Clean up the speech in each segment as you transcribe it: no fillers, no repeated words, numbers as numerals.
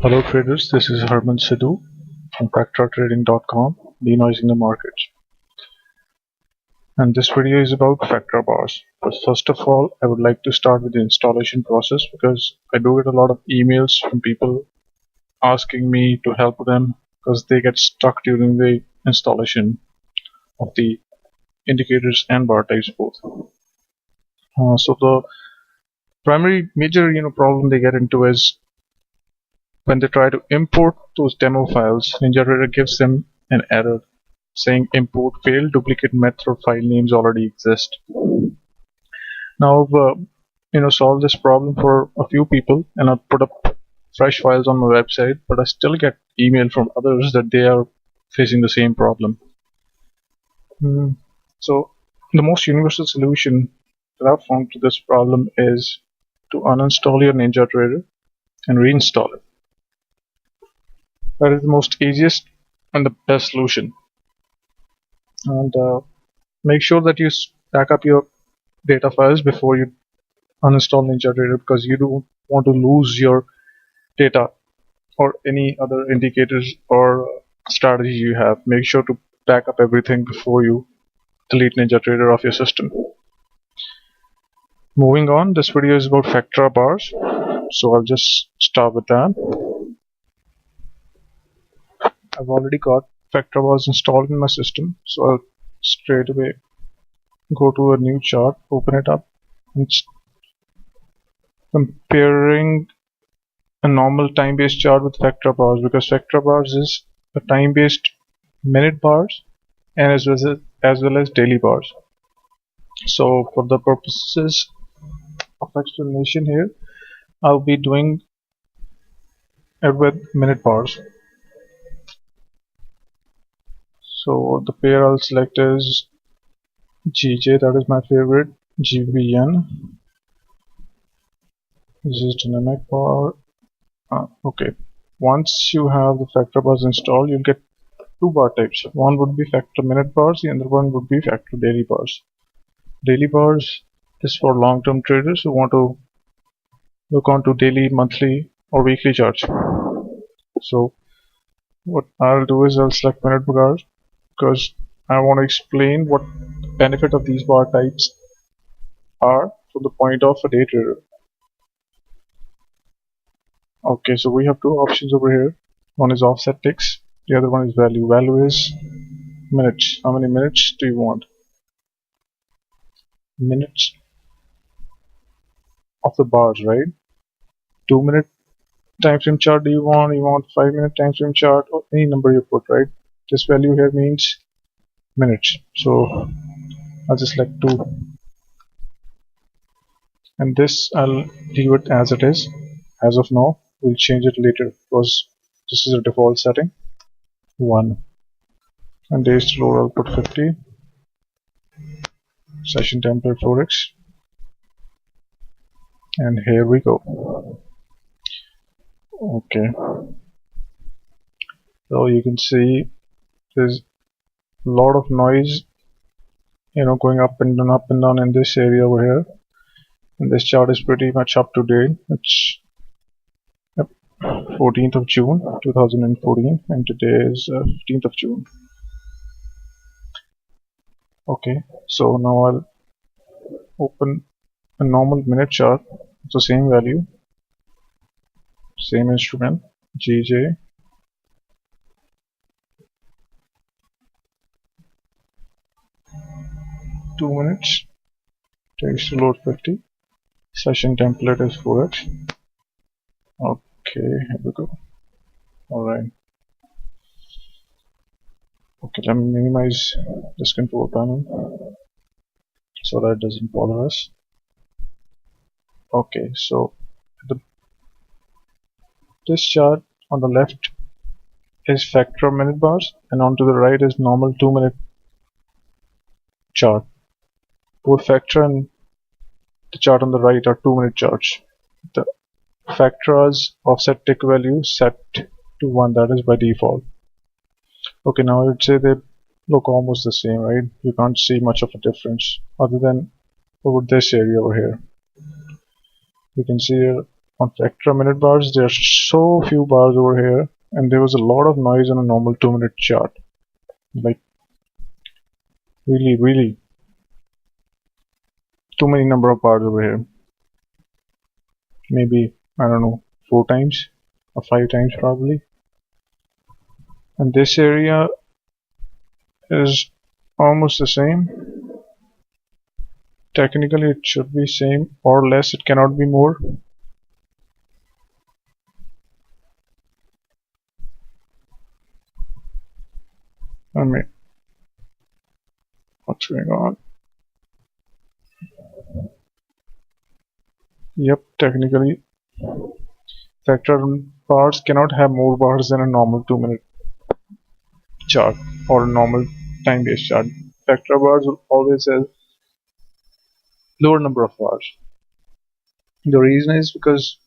Hello traders, this is Herman Sidhu from FactraTrading.com, denoising the market. And this video is about Factra Bars. But first of all, I would like to start with the installation process because I do get a lot of emails from people asking me to help them because they get stuck during the installation of the indicators and bar types both. So the primary major problem they get into is when they try to import those demo files, NinjaTrader gives them an error saying import failed, duplicate method or file names already exist. Now I've solved this problem for a few people and I've put up fresh files on my website, but I still get email from others that they are facing the same problem. So the most universal solution that I've found to this problem is to uninstall your NinjaTrader and reinstall it. That is the most easiest and the best solution. And make sure that you back up your data files before you uninstall NinjaTrader, because you don't want to lose your data or any other indicators or strategies you have. Make sure to back up everything before you delete NinjaTrader off your system. Moving on, this video is about Factra Bars, so I'll just start with that. I've already got Factra Bars installed in my system, so I'll straight away go to a new chart, open it up, and comparing a normal time-based chart with Factra Bars, because Factra Bars is a time-based minute bars and as well as daily bars. So for the purposes of explanation here, I'll be doing it with minute bars. So the pair I'll select is GJ, that is my favorite, GBN. This is dynamic bar. Okay, once you have the Factra Bars installed, you'll get two bar types. One would be Factra minute bars, the other one would be Factra daily bars. Daily bars is for long-term traders who want to look onto daily, monthly or weekly charts. So what I'll do is I'll select minute bars because I want to explain what the benefit of these bar types are from the point of a day trader. Okay, so we have two options over here. One is offset ticks, the other one is value. Value is minutes. How many minutes do you want? Minutes of the bars, right? 2-minute time frame chart do you want? You want 5-minute time frame chart, or any number you put, right? This value here means minutes, so I'll just select 2, and this I'll leave it as it is as of now. We'll change it later because this is a default setting. 1, and days to load I'll put 50. Session template forex, and here we go. Okay, so you can see there's a lot of noise going up and down in this area over here, and this chart is pretty much up to date. It's 14th of June 2014 and today is 15th of June. Okay, so now I'll open a normal minute chart. It's the same value, same instrument, GJ. Two minutes, takes to load 50. Session template is forex. Okay, here we go. Alright. Okay, let me minimize this control panel so that it doesn't bother us. Okay, so this chart on the left is Factra minute bars, and on to the right is normal 2-minute chart. Both Factra and the chart on the right are 2-minute charts. The Factra's offset tick value set to 1, that is by default. Okay, now I would say they look almost the same, right? You can't see much of a difference other than over this area over here. You can see On Factra minute bars, there are so few bars over here, and there was a lot of noise on a normal 2 minute chart. Like really, really too many number of bars over here. Maybe, I don't know, 4 times or 5 times probably. And this area is almost the same. Technically it should be same or less, it cannot be more. I mean, what's going on? Yep, technically Factra bars cannot have more bars than a normal 2 minute chart or a normal time based chart. Factra bars will always have lower number of bars. The reason is because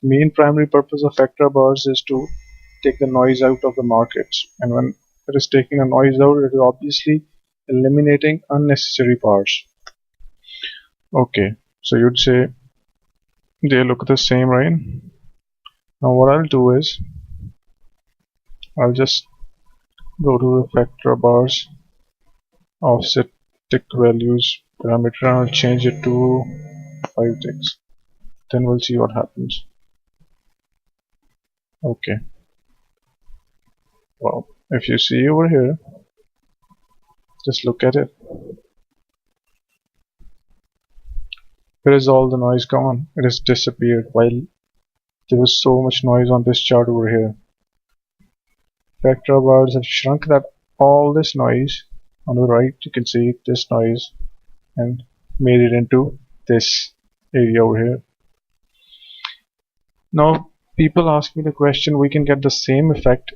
the main primary purpose of Factra bars is to take the noise out of the markets, and when it is taking the noise out, it is obviously eliminating unnecessary bars. Okay, so you'd say they look the same, right? Now what I'll do is I'll just go to the Factra bars offset tick values parameter and I'll change it to 5 ticks. Then we'll see what happens. Okay. Well, if you see over here, just look at it. Where is all the noise gone? It has disappeared while there was so much noise on this chart over here. Factor bars have shrunk that all this noise on the right, you can see this noise, and made it into this area over here. Now people ask me the question, we can get the same effect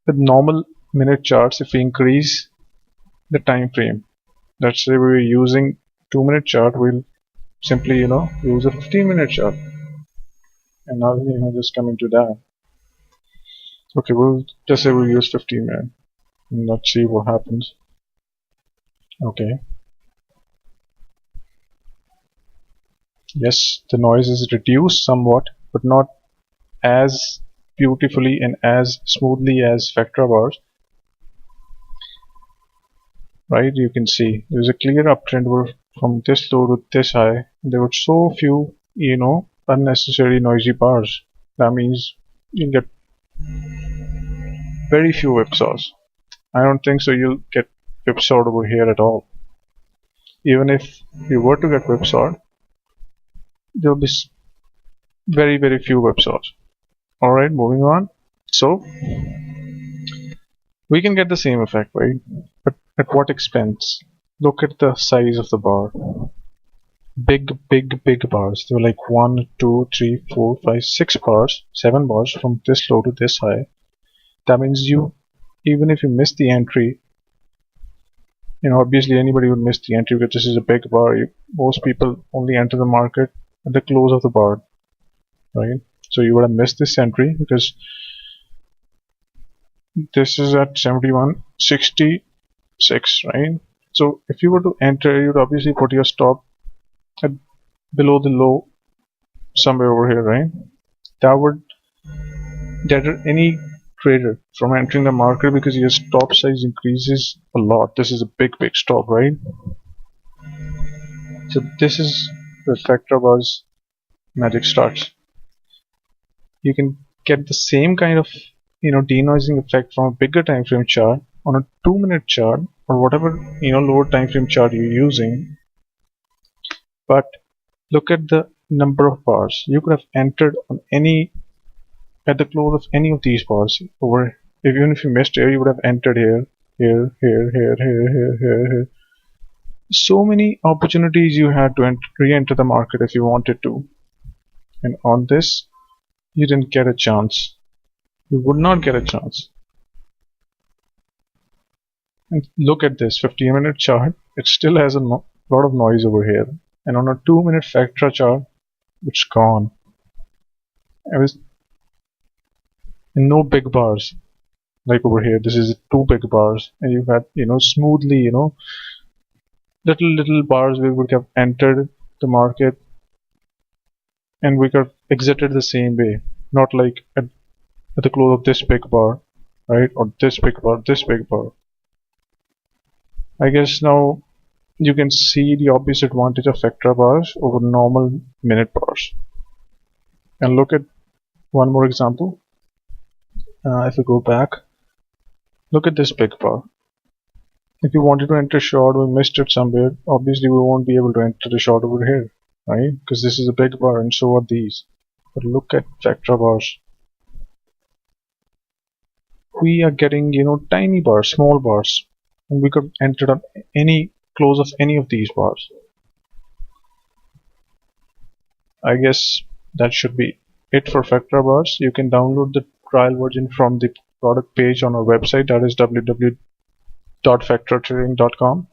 with normal minute charts if we increase the time frame. Let's say we're using 2 minute chart, we'll simply use a 15-minute chart, and now just come into that. Okay, we'll just say we'll use 15 minutes and let's see what happens. Okay, yes, the noise is reduced somewhat, but not as beautifully and as smoothly as Factra bars. Right, you can see there's a clear uptrend from this low to this high. There were so few unnecessary noisy bars. That means you get very few whipsaws. I don't think so you'll get whipsawed over here at all. Even if you were to get whipsawed, there'll be very few whipsaws. Alright, moving on. So we can get the same effect, right? But at what expense? Look at the size of the bar. Big bars. They were like 1, 2, 3, 4, 5, 6 bars, 7 bars from this low to this high. That means even if you miss the entry, obviously anybody would miss the entry because this is a big bar. Most people only enter the market at the close of the bar, right? So you would have missed this entry because this is at 71.66, right? So if you were to enter, you'd obviously put your stop at below the low somewhere over here, right? That would deter any trader from entering the market because your stop size increases a lot. This is a big stop, right? So this is where Factra bars magic starts. You can get the same kind of denoising effect from a bigger time frame chart on a 2-minute chart or whatever lower time frame chart you're using. But look at the number of bars you could have entered on at the close of any of these bars over. Even if you missed here, you would have entered here. So many opportunities you had to re-enter the market if you wanted to, and on this you didn't get a chance. You would not get a chance. And look at this 15-minute chart. It still has a lot of noise over here, and on a 2-minute Factra chart, it's gone. It was no big bars like over here. This is 2 big bars, and you had smoothly little bars we would have entered the market and we could exit it the same way, not like at the close of this big bar, right? Or this big bar, this big bar. I guess now you can see the obvious advantage of Factra bars over normal minute bars. And look at one more example. If we go back, look at this big bar. If you wanted to enter a shot, we missed it somewhere. Obviously, we won't be able to enter the shot over here, right? Because this is a big bar and so are these. But look at Factra bars. We are getting, tiny bars, small bars, and we could enter on any close of any of these bars. I guess that should be it for Factra bars. You can download the trial version from the product page on our website, that is www.factortrading.com.